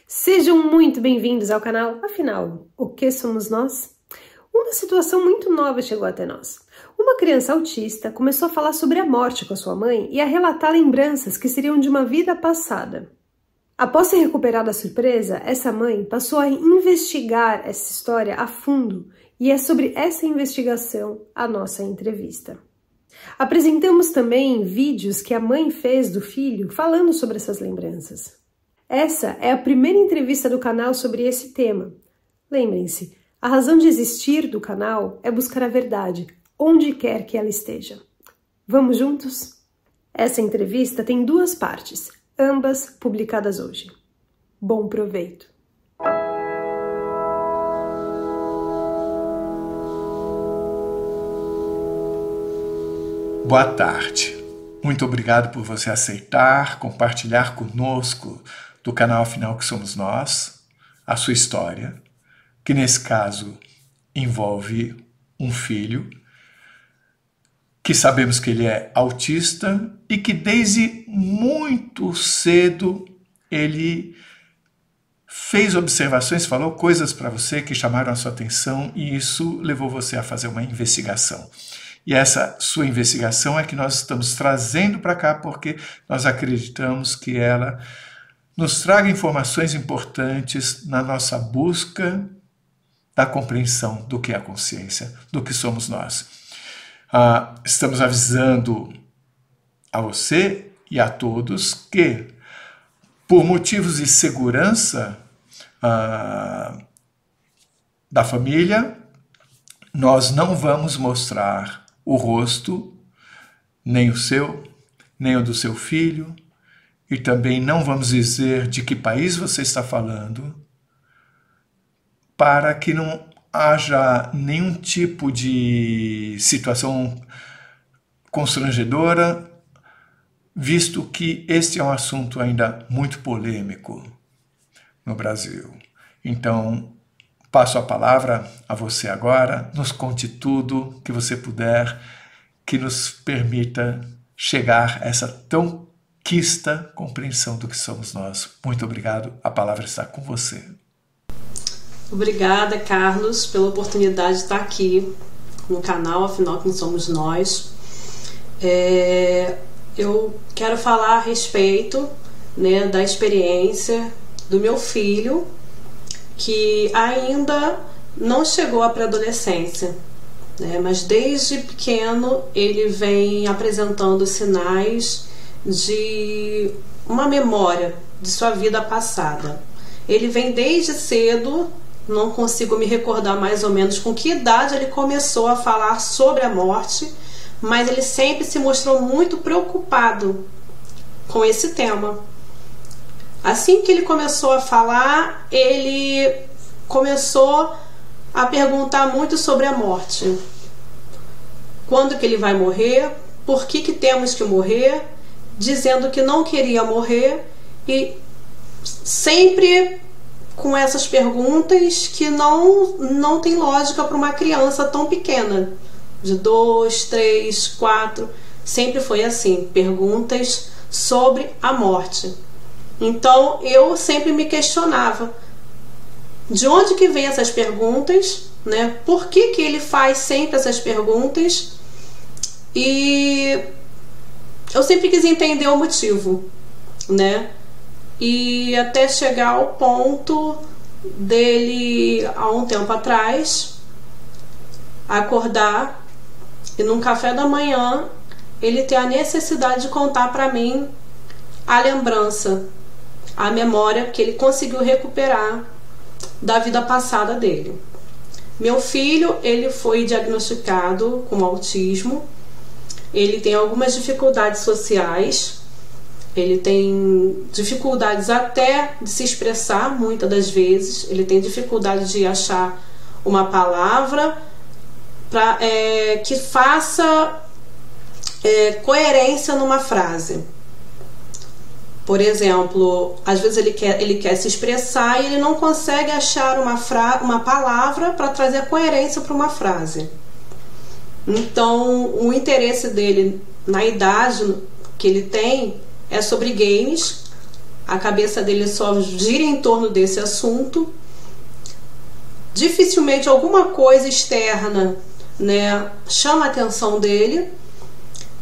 Sejam muito bem-vindos ao canal. Afinal, o que somos nós? Uma situação muito nova chegou até nós. Uma criança autista começou a falar sobre a morte com a sua mãe e a relatar lembranças que seriam de uma vida passada. Após ser recuperada da surpresa, essa mãe passou a investigar essa história a fundo e é sobre essa investigação a nossa entrevista. Apresentamos também vídeos que a mãe fez do filho falando sobre essas lembranças. Essa é a primeira entrevista do canal sobre esse tema. Lembrem-se, a razão de existir do canal é buscar a verdade, onde quer que ela esteja. Vamos juntos? Essa entrevista tem duas partes, ambas publicadas hoje. Bom proveito! Boa tarde. Muito obrigado por você aceitar, compartilhar conosco do canal Afinal que Somos Nós, a sua história, que nesse caso envolve um filho, que sabemos que ele é autista e que desde muito cedo ele fez observações, falou coisas para você que chamaram a sua atenção e isso levou você a fazer uma investigação. E essa sua investigação é que nós estamos trazendo para cá porque nós acreditamos que ela nos traga informações importantes na nossa busca da compreensão do que é a consciência, do que somos nós. Estamos avisando a você e a todos que, por motivos de segurança da família, nós não vamos mostrar o rosto, nem o seu, nem o do seu filho, e também não vamos dizer de que país você está falando, para que não haja nenhum tipo de situação constrangedora, visto que este é um assunto ainda muito polêmico no Brasil. Então, passo a palavra a você agora, nos conte tudo que você puder, que nos permita chegar a essa tão quista compreensão do que somos nós. Muito obrigado, a palavra está com você. Obrigada, Carlos, pela oportunidade de estar aqui no canal, afinal quem somos nós. Eu quero falar a respeito, da experiência do meu filho, que ainda não chegou à pré-adolescência, mas desde pequeno ele vem apresentando sinais de uma memória de sua vida passada. Ele vem desde cedo, não consigo me recordar mais ou menos com que idade ele começou a falar sobre a morte, mas ele sempre se mostrou muito preocupado com esse tema. Assim que ele começou a falar, ele começou a perguntar muito sobre a morte. Quando que ele vai morrer? Por que temos que morrer? Dizendo que não queria morrer e sempre com essas perguntas que não tem lógica para uma criança tão pequena, de 2, 3, 4, sempre foi assim, perguntas sobre a morte. Então eu sempre me questionava de onde que vem essas perguntas, por que ele faz sempre essas perguntas, e eu sempre quis entender o motivo, e até chegar ao ponto dele, há um tempo atrás, acordar e num café da manhã ele ter a necessidade de contar para mim a lembrança, a memória que ele conseguiu recuperar da vida passada dele. Meu filho, ele foi diagnosticado com autismo, ele tem algumas dificuldades sociais, ele tem dificuldades até de se expressar muitas das vezes, ele tem dificuldade de achar uma palavra que faça coerência numa frase. Por exemplo, às vezes ele quer se expressar e ele não consegue achar uma palavra para trazer coerência para uma frase. Então, o interesse dele na idade que ele tem é sobre games, a cabeça dele só gira em torno desse assunto. Dificilmente alguma coisa externa, né, chama a atenção dele.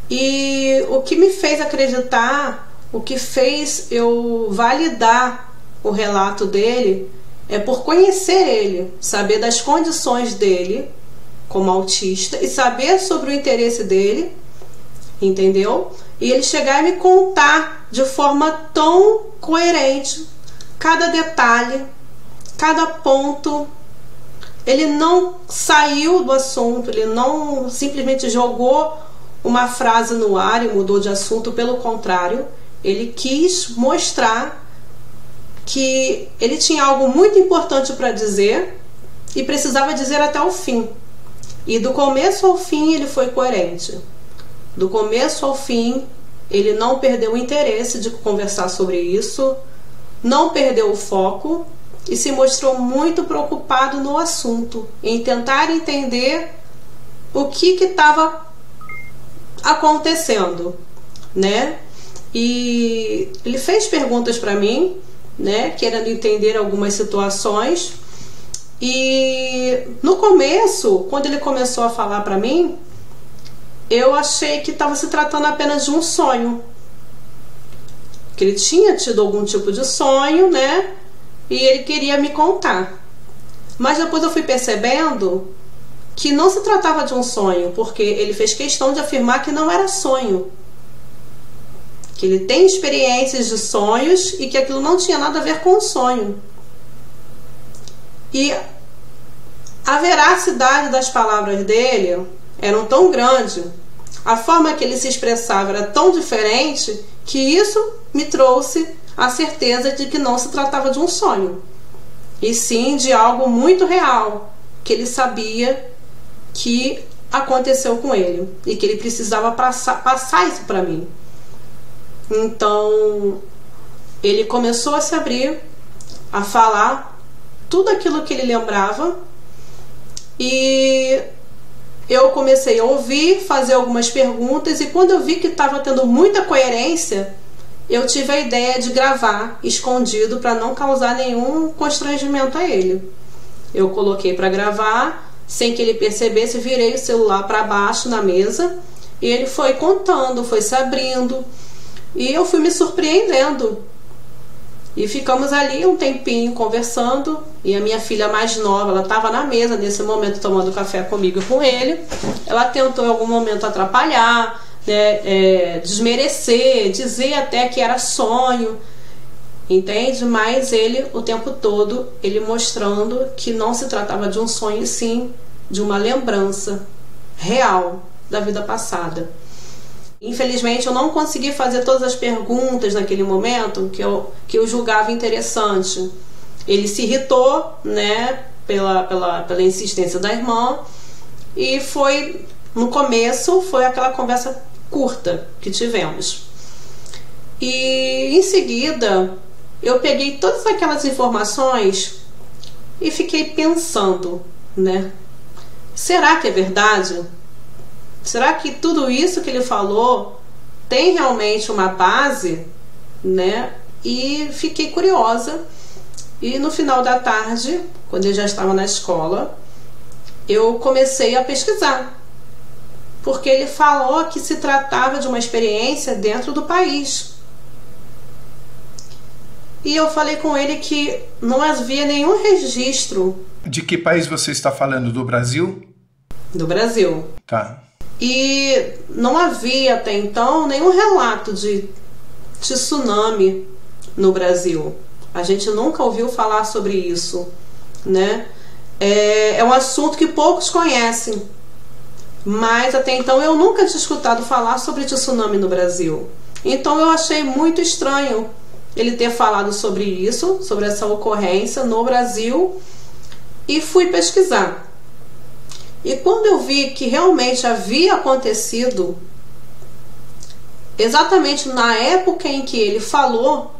E o que me fez acreditar, o que fez eu validar o relato dele, é por conhecer ele, saber das condições dele como autista e saber sobre o interesse dele, entendeu? E ele chegar e me contar de forma tão coerente cada detalhe, cada ponto. Ele não saiu do assunto, ele não simplesmente jogou uma frase no ar e mudou de assunto, pelo contrário, ele quis mostrar que ele tinha algo muito importante para dizer e precisava dizer até o fim. E do começo ao fim ele foi coerente. Do começo ao fim ele não perdeu o interesse de conversar sobre isso, não perdeu o foco e se mostrou muito preocupado no assunto, em tentar entender o que estava acontecendo, né? E ele fez perguntas para mim, né, querendo entender algumas situações. E no começo, quando ele começou a falar para mim, eu achei que estava se tratando apenas de um sonho, que ele tinha tido algum tipo de sonho, né, e ele queria me contar. Mas depois eu fui percebendo que não se tratava de um sonho, porque ele fez questão de afirmar que não era sonho, que ele tem experiências de sonhos e que aquilo não tinha nada a ver com o sonho. E a veracidade das palavras dele eram tão grande, a forma que ele se expressava era tão diferente, que isso me trouxe a certeza de que não se tratava de um sonho, e sim de algo muito real, que ele sabia que aconteceu com ele e que ele precisava passar isso para mim. Então ele começou a se abrir, a falar tudo aquilo que ele lembrava, e eu comecei a ouvir, fazer algumas perguntas, e quando eu vi que estava tendo muita coerência, eu tive a ideia de gravar escondido para não causar nenhum constrangimento a ele. Eu coloquei para gravar, sem que ele percebesse, virei o celular para baixo na mesa e ele foi contando, foi se abrindo, e eu fui me surpreendendo. E ficamos ali um tempinho conversando, e a minha filha mais nova, ela estava na mesa nesse momento tomando café comigo e com ele. Ela tentou em algum momento atrapalhar, né, desmerecer, dizer até que era sonho, entende? Mas ele, o tempo todo, ele mostrando que não se tratava de um sonho, e sim de uma lembrança real da vida passada. Infelizmente eu não consegui fazer todas as perguntas naquele momento que eu julgava interessante. Ele se irritou, né, pela insistência da irmã, e foi, no começo, foi aquela conversa curta que tivemos. E em seguida eu peguei todas aquelas informações e fiquei pensando, né, será que é verdade? Será que tudo isso que ele falou tem realmente uma base, né? E fiquei curiosa. E no final da tarde, quando eu já estava na escola, eu comecei a pesquisar, porque ele falou que se tratava de uma experiência dentro do país. E eu falei com ele que não havia nenhum registro. De que país você está falando? Do Brasil? Do Brasil. Tá. E não havia até então nenhum relato de tsunami no Brasil. A gente nunca ouviu falar sobre isso, né? É um assunto que poucos conhecem, mas até então eu nunca tinha escutado falar sobre tsunami no Brasil. Então eu achei muito estranho ele ter falado sobre isso, sobre essa ocorrência no Brasil, e fui pesquisar. E quando eu vi que realmente havia acontecido, exatamente na época em que ele falou,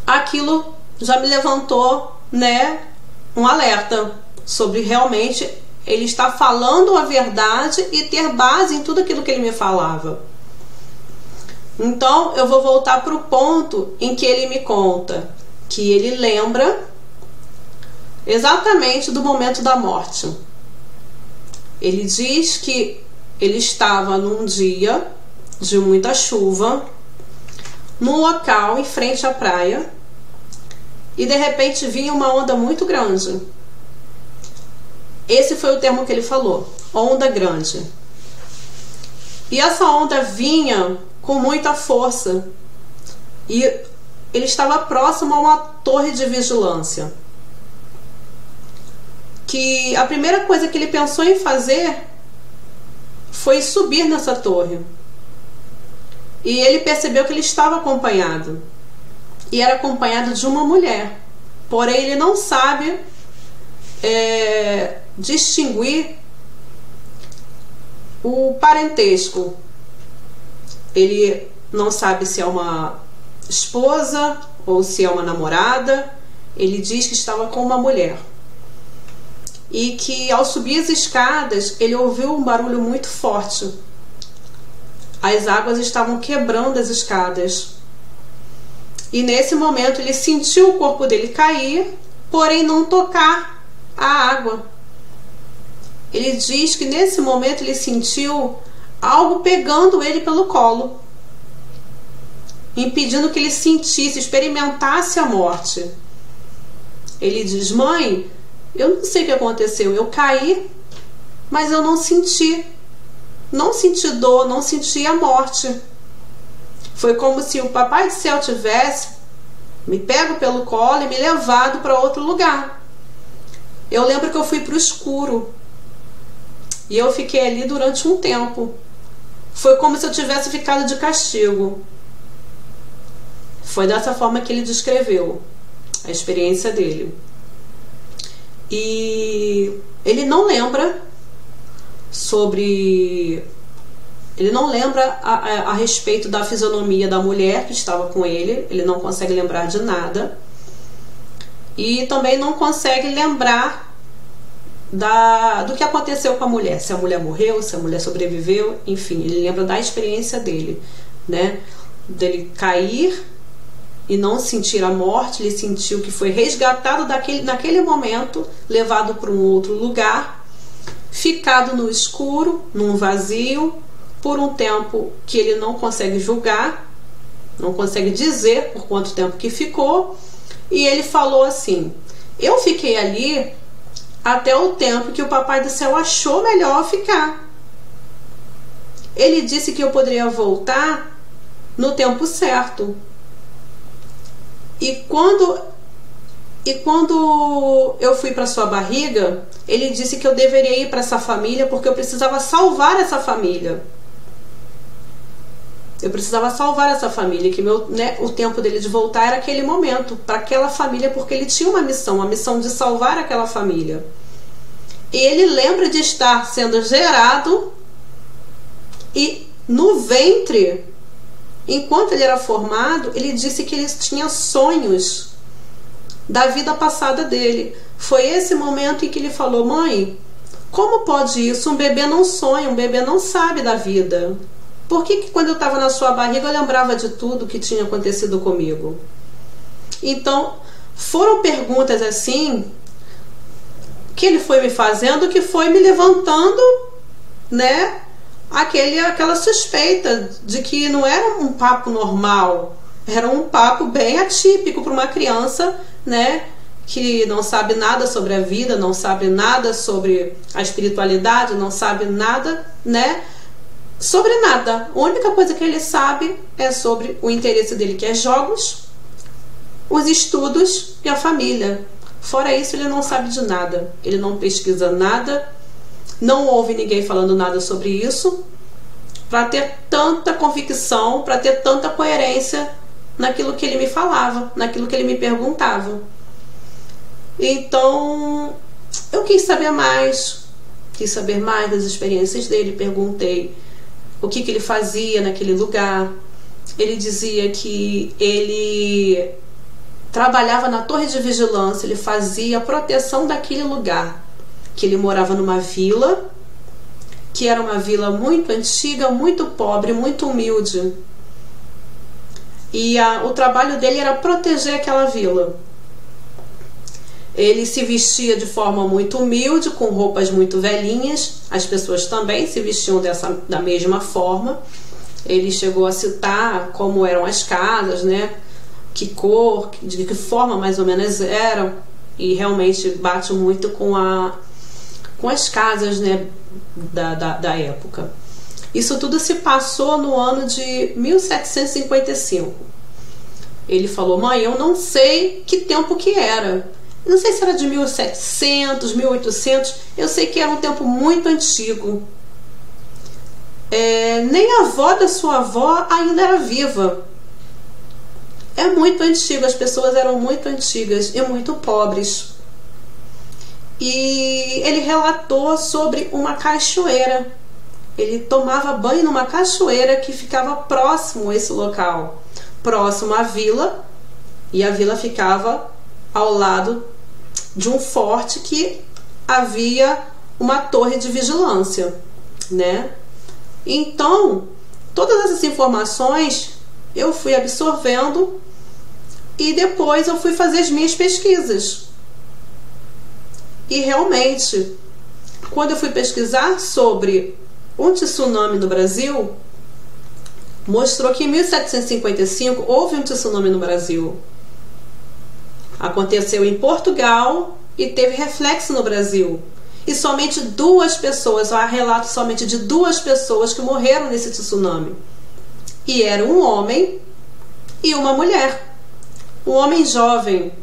aquilo já me levantou, né, um alerta sobre realmente ele estar falando a verdade e ter base em tudo aquilo que ele me falava. Então eu vou voltar para o ponto em que ele me conta que ele lembra exatamente do momento da morte. Ele diz que ele estava num dia de muita chuva, num local em frente à praia, e de repente vinha uma onda muito grande. Esse foi o termo que ele falou, onda grande. E essa onda vinha com muita força, e ele estava próximo a uma torre de vigilância. Que a primeira coisa que ele pensou em fazer foi subir nessa torre. E ele percebeu que ele estava acompanhado. E era acompanhado de uma mulher. Porém, ele não sabe distinguir o parentesco. Ele não sabe se é uma esposa ou se é uma namorada. Ele diz que estava com uma mulher. E que ao subir as escadas, ele ouviu um barulho muito forte. As águas estavam quebrando as escadas. E nesse momento ele sentiu o corpo dele cair, porém não tocar a água. Ele diz que nesse momento ele sentiu algo pegando ele pelo colo, impedindo que ele sentisse, experimentasse a morte. Ele diz: mãe, eu não sei o que aconteceu, eu caí, mas eu não senti dor, não senti a morte. Foi como se o Papai do Céu tivesse me pego pelo colo e me levado para outro lugar. Eu lembro que eu fui para o escuro e eu fiquei ali durante um tempo. Foi como se eu tivesse ficado de castigo. Foi dessa forma que ele descreveu a experiência dele. E ele não lembra a respeito da fisionomia da mulher que estava com ele. Ele não consegue lembrar de nada. E também não consegue lembrar do que aconteceu com a mulher. Se a mulher morreu, se a mulher sobreviveu. Enfim, ele lembra da experiência dele, né? Dele cair e não sentir a morte. Ele sentiu que foi resgatado naquele momento, levado para um outro lugar, ficado no escuro, num vazio, por um tempo que ele não consegue julgar, não consegue dizer por quanto tempo que ficou. E ele falou assim: eu fiquei ali até o tempo que o Papai do Céu achou melhor ficar. Ele disse que eu poderia voltar no tempo certo. E quando eu fui para sua barriga, ele disse que eu deveria ir para essa família porque eu precisava salvar essa família. Eu precisava salvar essa família, que o tempo dele de voltar era aquele momento, para aquela família, porque ele tinha uma missão de salvar aquela família. E ele lembra de estar sendo gerado e no ventre, enquanto ele era formado, ele disse que ele tinha sonhos da vida passada dele. Foi esse momento em que ele falou: mãe, como pode isso? Um bebê não sonha, um bebê não sabe da vida. Por que quando eu estava na sua barriga eu lembrava de tudo que tinha acontecido comigo? Então, foram perguntas assim que ele foi me fazendo, que foi me levantando, né, aquela suspeita de que não era um papo normal, era um papo bem atípico para uma criança, né, que não sabe nada sobre a vida, não sabe nada sobre a espiritualidade, não sabe nada, né, sobre nada. A única coisa que ele sabe é sobre o interesse dele, que é jogos, os estudos e a família. Fora isso, ele não sabe de nada. Ele não pesquisa nada, não ouve ninguém falando nada sobre isso, para ter tanta convicção, para ter tanta coerência naquilo que ele me falava, naquilo que ele me perguntava. Então, eu quis saber mais das experiências dele. Perguntei o que ele fazia naquele lugar. Ele dizia que ele trabalhava na torre de vigilância, ele fazia a proteção daquele lugar, que ele morava numa vila, que era uma vila muito antiga, muito pobre, muito humilde. e o trabalho dele era proteger aquela vila. Ele se vestia de forma muito humilde, com roupas muito velhinhas. As pessoas também se vestiam da mesma forma. Ele chegou a citar como eram as casas, né? Que cor, de que forma mais ou menos eram. E realmente bate muito com as casas, né? da época. Isso tudo se passou no ano de 1755. Ele falou: mãe, eu não sei que tempo que era. Eu não sei se era de 1700, 1800. Eu sei que era um tempo muito antigo. Nem a avó da sua avó ainda era viva. É muito antigo. As pessoas eram muito antigas e muito pobres. E ele relatou sobre uma cachoeira. Ele tomava banho numa cachoeira que ficava próximo a esse local, próximo à vila, e a vila ficava ao lado de um forte que havia uma torre de vigilância, né? Então, todas essas informações eu fui absorvendo e depois eu fui fazer as minhas pesquisas. E realmente, quando eu fui pesquisar sobre um tsunami no Brasil, mostrou que em 1755 houve um tsunami no Brasil. Aconteceu em Portugal e teve reflexo no Brasil. E somente 2 pessoas, há relatos somente de 2 pessoas que morreram nesse tsunami. E era um homem e uma mulher. Um homem jovem.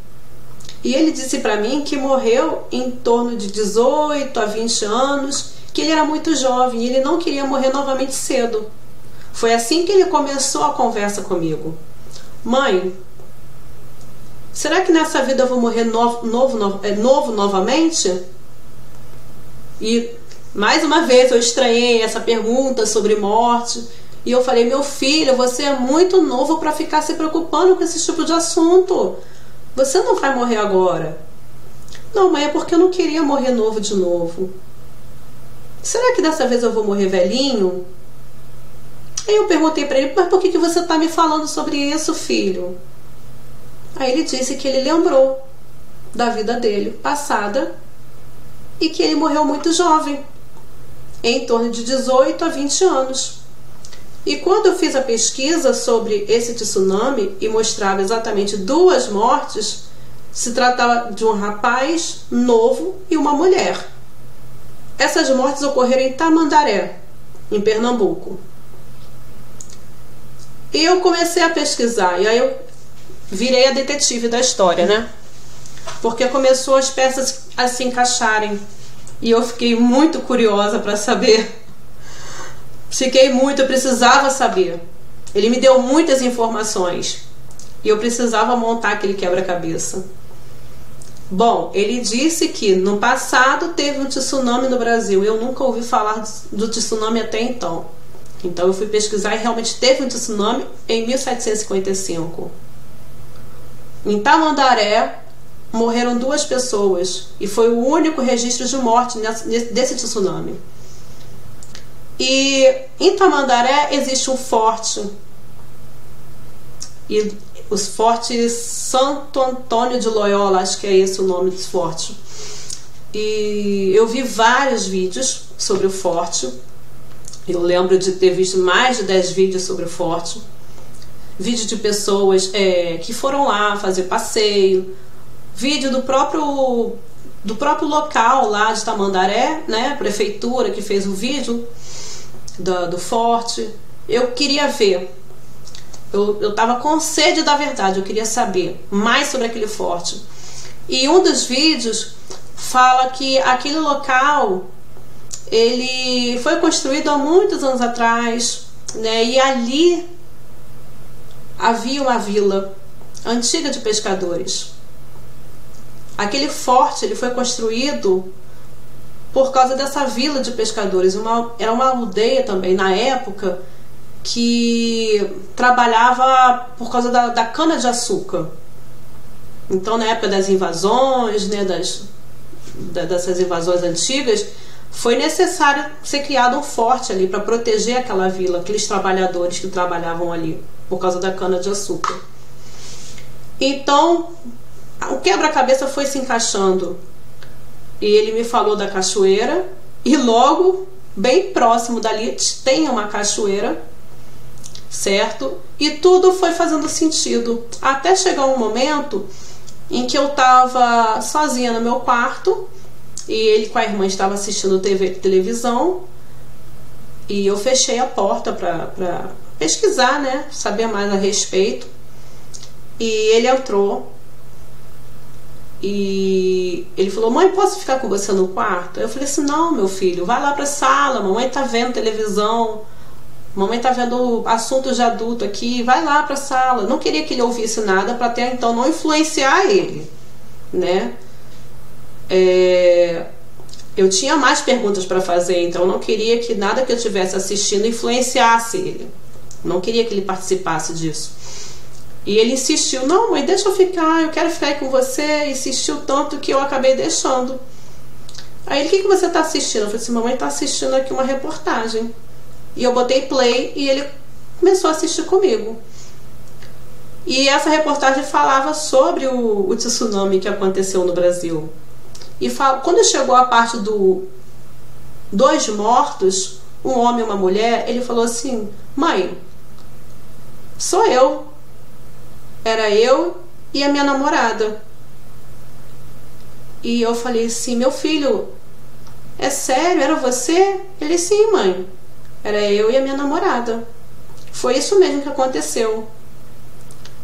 E ele disse para mim que morreu em torno de 18 a 20 anos, que ele era muito jovem e ele não queria morrer novamente cedo. Foi assim que ele começou a conversa comigo. Mãe, será que nessa vida eu vou morrer novo novamente? E mais uma vez eu estranhei essa pergunta sobre morte. E eu falei: meu filho, você é muito novo para ficar se preocupando com esse tipo de assunto. Você não vai morrer agora. Não, mãe, é porque eu não queria morrer novo de novo. Será que dessa vez eu vou morrer velhinho? Aí eu perguntei para ele: mas por que você está me falando sobre isso, filho? Aí ele disse que ele lembrou da vida dele passada e que ele morreu muito jovem, em torno de 18 a 20 anos. E quando eu fiz a pesquisa sobre esse tsunami e mostrava exatamente 2 mortes, se tratava de um rapaz novo e uma mulher. Essas mortes ocorreram em Tamandaré, em Pernambuco. E eu comecei a pesquisar, e aí eu virei a detetive da história, né? Porque começou as peças a se encaixarem. E eu fiquei muito curiosa para saber. Eu precisava saber. Ele me deu muitas informações. E eu precisava montar aquele quebra-cabeça. Bom, ele disse que no passado teve um tsunami no Brasil. Eu nunca ouvi falar do tsunami até então. Então eu fui pesquisar e realmente teve um tsunami em 1755. Em Tamandaré morreram 2 pessoas. E foi o único registro de morte desse tsunami. E em Tamandaré existe um forte. E os fortes Santo Antônio de Loyola, acho que é esse o nome desse forte. E eu vi vários vídeos sobre o forte. Eu lembro de ter visto mais de 10 vídeos sobre o forte. Vídeo de pessoas que foram lá fazer passeio. Vídeo do próprio local lá de Tamandaré, né? A prefeitura que fez o vídeo do forte. Eu queria ver. Eu estava com sede da verdade. Eu queria saber mais sobre aquele forte. E um dos vídeos fala que aquele local ele foi construído há muitos anos atrás, né? E ali havia uma vila antiga de pescadores. Aquele forte ele foi construído por causa dessa vila de pescadores. Era uma aldeia também na época que trabalhava por causa da cana-de-açúcar. Então, na época das invasões, né, dessas invasões antigas, foi necessário ser criado um forte ali para proteger aquela vila, aqueles trabalhadores que trabalhavam ali. por causa da cana-de-açúcar. Então, o quebra-cabeça foi se encaixando. E ele me falou da cachoeira, e logo, bem próximo dali, tem uma cachoeira, certo? E tudo foi fazendo sentido, até chegar um momento em que eu estava sozinha no meu quarto, e ele com a irmã estava assistindo televisão, e eu fechei a porta para pesquisar, né, saber mais a respeito. E ele entrou e ele falou: mãe, posso ficar com você no quarto? Eu falei assim: não, meu filho, vai lá para a sala, mamãe tá vendo televisão, mamãe tá vendo assuntos de adulto aqui, vai lá para a sala. Não queria que ele ouvisse nada para até então não influenciar ele, né? Eu tinha mais perguntas para fazer, então eu não queria que nada que eu estivesse assistindo influenciasse ele. Não queria que ele participasse disso. E ele insistiu: não, mãe, deixa eu ficar, eu quero ficar aí com você. Insistiu tanto que eu acabei deixando. Aí ele: o que você está assistindo? Eu falei assim: mamãe está assistindo aqui uma reportagem. E eu botei play e ele começou a assistir comigo. E essa reportagem falava sobre o tsunami que aconteceu no Brasil. E quando chegou a parte do 2 mortos, um homem e uma mulher, ele falou assim: mãe, sou eu. Era eu e a minha namorada. E eu falei assim: meu filho, é sério? Era você? Ele: sim, mãe. Era eu e a minha namorada. Foi isso mesmo que aconteceu.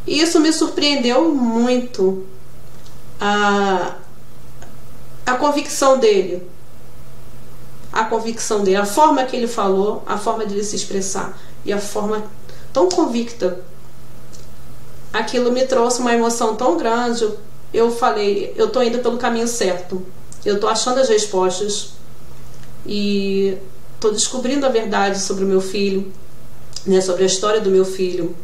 E isso me surpreendeu muito. A convicção dele. A convicção dele. A forma que ele falou, a forma de ele se expressar. E a forma tão convicta. Aquilo me trouxe uma emoção tão grande. Eu falei: eu tô indo pelo caminho certo. Eu tô achando as respostas. E tô descobrindo a verdade sobre o meu filho, né, sobre a história do meu filho.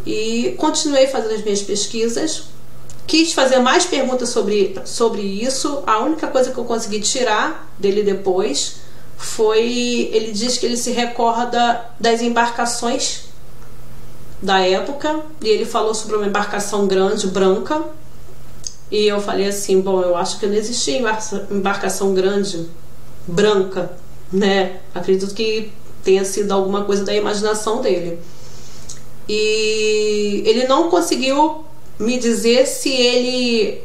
E continuei fazendo as minhas pesquisas. Quis fazer mais perguntas sobre isso. A única coisa que eu consegui tirar dele depois foi: ele diz que ele se recorda das embarcações da época, e ele falou sobre uma embarcação grande, branca. E eu falei assim: bom, eu acho que não existia embarcação grande, branca, né? Acredito que tenha sido alguma coisa da imaginação dele. E ele não conseguiu me dizer se ele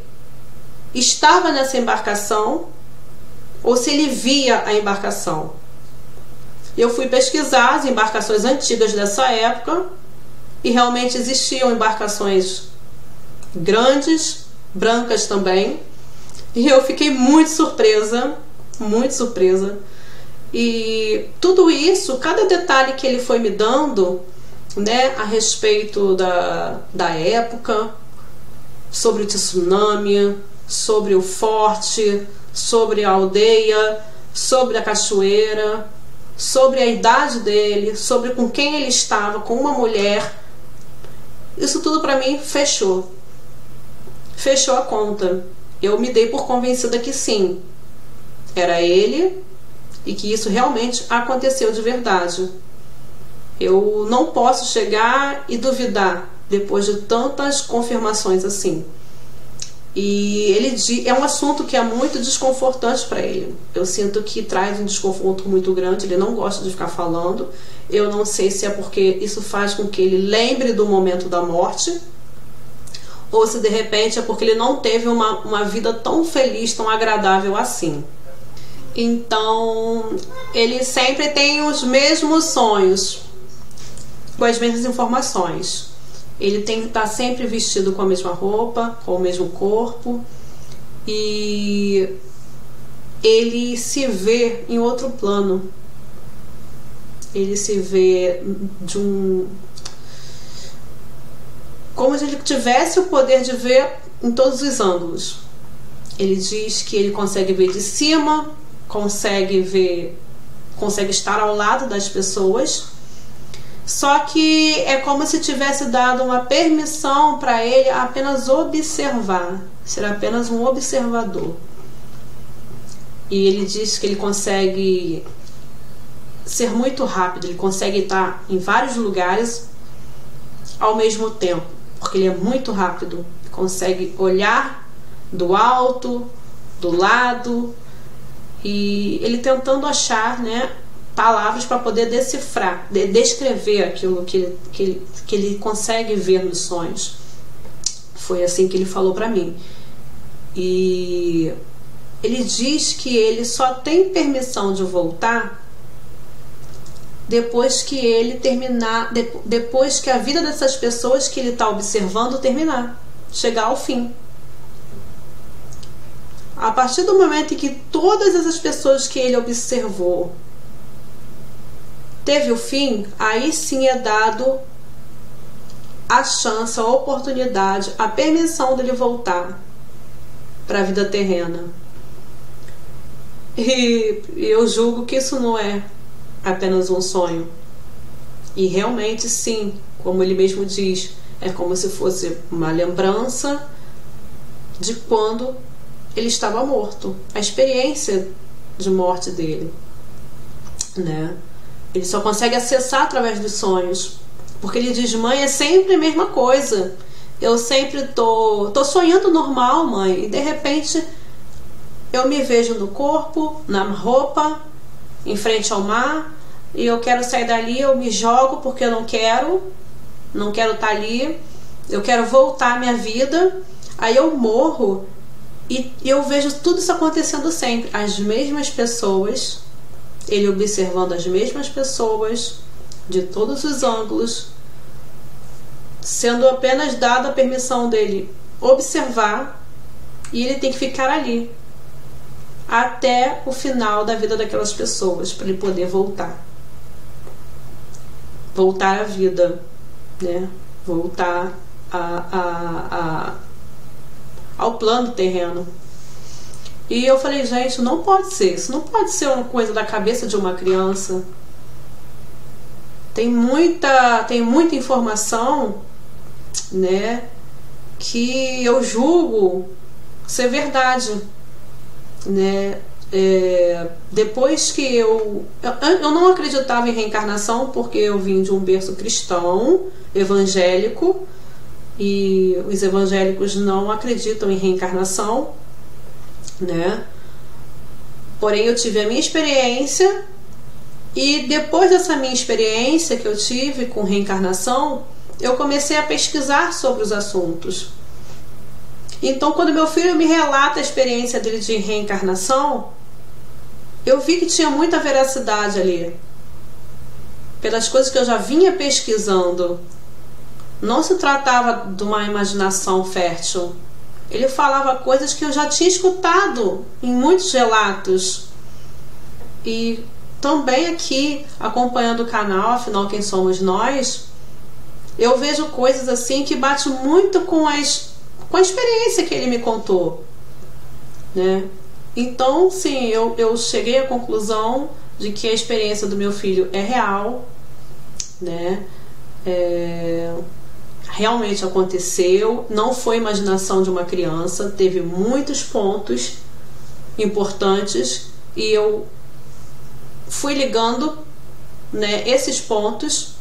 estava nessa embarcação ou se ele via a embarcação. Eu fui pesquisar as embarcações antigas dessa época e realmente existiam embarcações grandes, brancas também. E eu fiquei muito surpresa, muito surpresa. E tudo isso, cada detalhe que ele foi me dando, né, a respeito da época, sobre o tsunami, sobre o forte, sobre a aldeia, sobre a cachoeira, sobre a idade dele, sobre com quem ele estava, com uma mulher. Isso tudo para mim fechou a conta. Eu me dei por convencida que sim, era ele e que isso realmente aconteceu de verdade. Eu não posso chegar e duvidar depois de tantas confirmações assim. E ele é um assunto que é muito desconfortante para ele. Eu sinto que traz um desconforto muito grande. Ele não gosta de ficar falando. Eu não sei se é porque isso faz com que ele lembre do momento da morte, ou se de repente é porque ele não teve uma vida tão feliz, tão agradável assim. Então ele sempre tem os mesmos sonhos, com as mesmas informações. Ele tem que estar sempre vestido com a mesma roupa, com o mesmo corpo, e ele se vê em outro plano. Ele se vê como se ele tivesse o poder de ver em todos os ângulos. Ele diz que ele consegue ver de cima, consegue estar ao lado das pessoas. Só que é como se tivesse dado uma permissão para ele apenas observar, ser apenas um observador. E ele diz que ele consegue ser muito rápido, ele consegue estar em vários lugares ao mesmo tempo, porque ele é muito rápido, consegue olhar do alto, do lado, e ele tentando achar, né, palavras para poder decifrar, descrever aquilo que ele consegue ver nos sonhos. Foi assim que ele falou para mim. E ele diz que ele só tem permissão de voltar depois que ele terminar, depois que a vida dessas pessoas que ele está observando terminar, chegar ao fim. A partir do momento em que todas essas pessoas que ele observou teve o fim, aí sim é dado a chance, a oportunidade, a permissão dele voltar para a vida terrena. E eu julgo que isso não é apenas um sonho. E realmente sim, como ele mesmo diz, é como se fosse uma lembrança de quando ele estava morto, a experiência de morte dele, né? Ele só consegue acessar através dos sonhos, porque ele diz: mãe, é sempre a mesma coisa, eu sempre tô sonhando normal, mãe, e de repente eu me vejo no corpo, na roupa, em frente ao mar, e eu quero sair dali, eu me jogo porque eu não quero estar ali, eu quero voltar à minha vida, aí eu morro. E eu vejo tudo isso acontecendo sempre. As mesmas pessoas, ele observando as mesmas pessoas, de todos os ângulos, sendo apenas dada a permissão dele observar, e ele tem que ficar ali até o final da vida daquelas pessoas, para ele poder voltar à vida, né? Voltar ao plano terreno. E eu falei: gente, não pode ser, isso não pode ser uma coisa da cabeça de uma criança. Tem muita informação, né, que eu julgo ser verdade, né? Depois que eu não acreditava em reencarnação, porque eu vim de um berço cristão, evangélico, e os evangélicos não acreditam em reencarnação, né? Porém, eu tive a minha experiência, e depois dessa minha experiência que eu tive com reencarnação, eu comecei a pesquisar sobre os assuntos. Então, quando meu filho me relata a experiência dele de reencarnação, eu vi que tinha muita veracidade ali, pelas coisas que eu já vinha pesquisando. Não se tratava de uma imaginação fértil. Ele falava coisas que eu já tinha escutado em muitos relatos. E também aqui, acompanhando o canal, afinal, quem somos nós, eu vejo coisas assim que batem muito com a experiência que ele me contou, né? Então, sim, eu cheguei à conclusão de que a experiência do meu filho é real, né? Realmente aconteceu, não foi imaginação de uma criança, teve muitos pontos importantes, e eu fui ligando, né, esses pontos,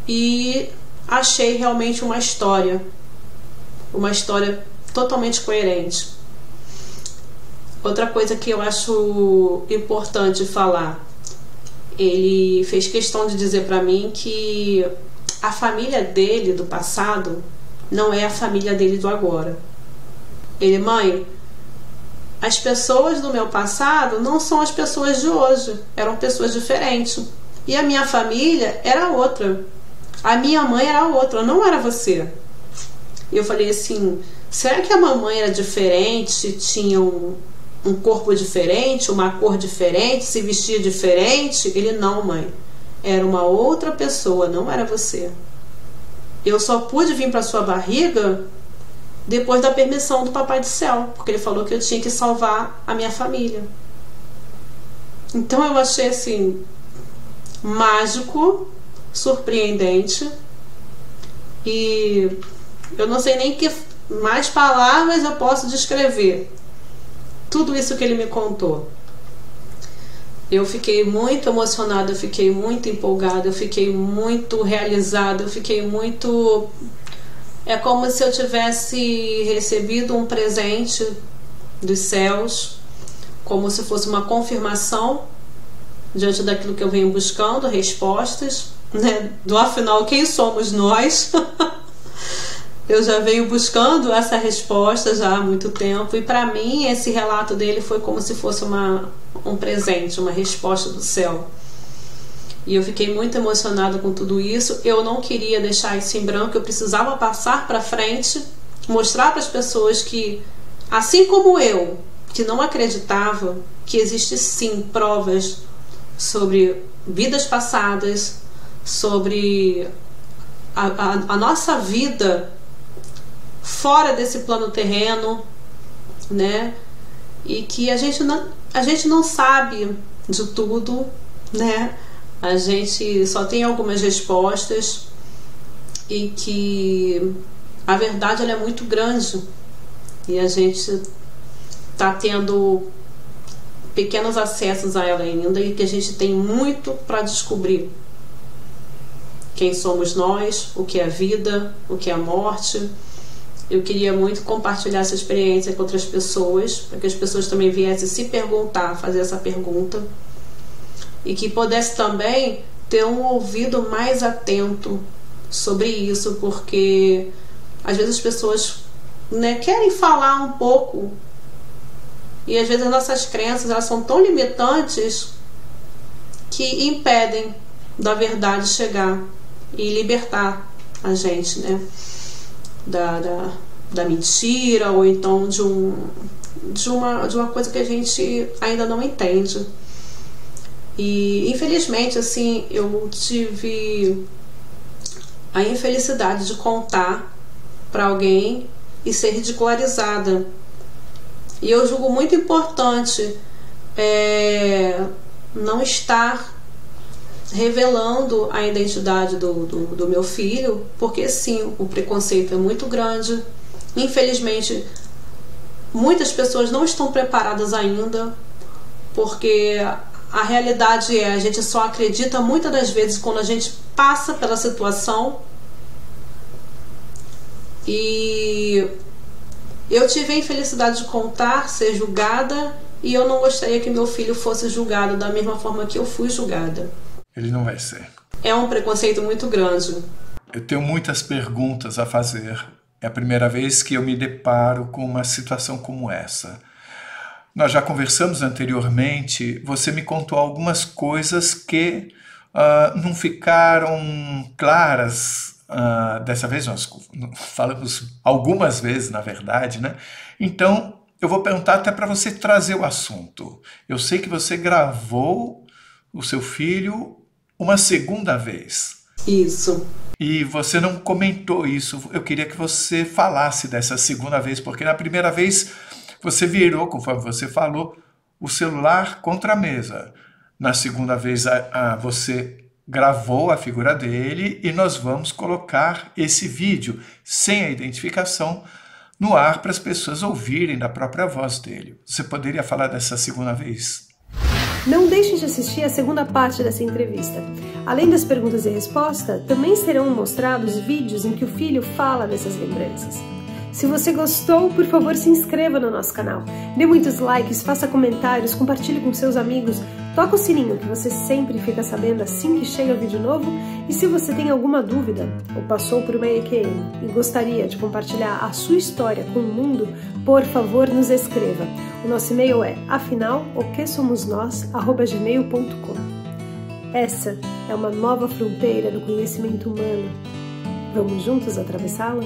e achei realmente uma história totalmente coerente. Outra coisa que eu acho importante falar, ele fez questão de dizer para mim que a família dele do passado não é a família dele do agora. Ele: mãe, as pessoas do meu passado não são as pessoas de hoje, eram pessoas diferentes. E a minha família era outra. A minha mãe era outra, não era você. E eu falei assim: será que a mamãe era diferente, tinha um corpo diferente, uma cor diferente, se vestia diferente? Ele: não, mãe, era uma outra pessoa, não era você. Eu só pude vir para sua barriga depois da permissão do Papai do Céu, porque ele falou que eu tinha que salvar a minha família. Então eu achei assim mágico, surpreendente, e eu não sei nem que mais palavras eu posso descrever tudo isso que ele me contou. Eu fiquei muito emocionada, eu fiquei muito empolgada, eu fiquei muito realizada, eu fiquei muito... É como se eu tivesse recebido um presente dos céus, como se fosse uma confirmação diante daquilo que eu venho buscando, respostas, né? Do afinal, quem somos nós? Eu já venho buscando essa resposta já há muito tempo, e para mim esse relato dele foi como se fosse um presente, uma resposta do céu. E eu fiquei muito emocionada com tudo isso. Eu não queria deixar isso em branco, eu precisava passar para frente, mostrar para as pessoas que, assim como eu, que não acreditava que existe sim provas sobre vidas passadas, sobre a nossa vida fora desse plano terreno, né? E que a gente não sabe de tudo, né? A gente só tem algumas respostas, e que a verdade ela é muito grande, e a gente está tendo pequenos acessos a ela ainda, e que a gente tem muito para descobrir. Quem somos nós, o que é a vida, o que é a morte. Eu queria muito compartilhar essa experiência com outras pessoas, para que as pessoas também viessem se perguntar, fazer essa pergunta, e que pudesse também ter um ouvido mais atento sobre isso, porque às vezes as pessoas, né, querem falar um pouco, e às vezes as nossas crenças elas são tão limitantes que impedem da verdade chegar e libertar a gente, né, da mentira, ou então de uma coisa que a gente ainda não entende. E infelizmente, assim, eu tive a infelicidade de contar para alguém e ser ridicularizada. E eu julgo muito importante não estar revelando a identidade do meu filho, porque sim, o preconceito é muito grande. Infelizmente, muitas pessoas não estão preparadas ainda, porque a realidade a gente só acredita muitas das vezes quando a gente passa pela situação. E eu tive a infelicidade de contar, ser julgada, e eu não gostaria que meu filho fosse julgado da mesma forma que eu fui julgada. Ele não vai ser. É um preconceito muito grande. Eu tenho muitas perguntas a fazer. É a primeira vez que eu me deparo com uma situação como essa. Nós já conversamos anteriormente, você me contou algumas coisas que não ficaram claras. Dessa vez nós falamos algumas vezes, na verdade, né? Então, eu vou perguntar até para você trazer o assunto. Eu sei que você gravou o seu filho uma segunda vez. Isso. E você não comentou isso. Eu queria que você falasse dessa segunda vez, porque na primeira vez você virou, conforme você falou, o celular contra a mesa. Na segunda vez você gravou a figura dele, e nós vamos colocar esse vídeo sem a identificação no ar para as pessoas ouvirem da própria voz dele. Você poderia falar dessa segunda vez? Não deixe de assistir a segunda parte dessa entrevista. Além das perguntas e respostas, também serão mostrados vídeos em que o filho fala dessas lembranças. Se você gostou, por favor, se inscreva no nosso canal. Dê muitos likes, faça comentários, compartilhe com seus amigos. Toca o sininho que você sempre fica sabendo assim que chega vídeo novo. E se você tem alguma dúvida ou passou por uma EQM e gostaria de compartilhar a sua história com o mundo, por favor, nos escreva. O nosso e-mail é afinal-o-que-somos-nós@gmail.com. Essa é uma nova fronteira do conhecimento humano. Vamos juntos atravessá-la?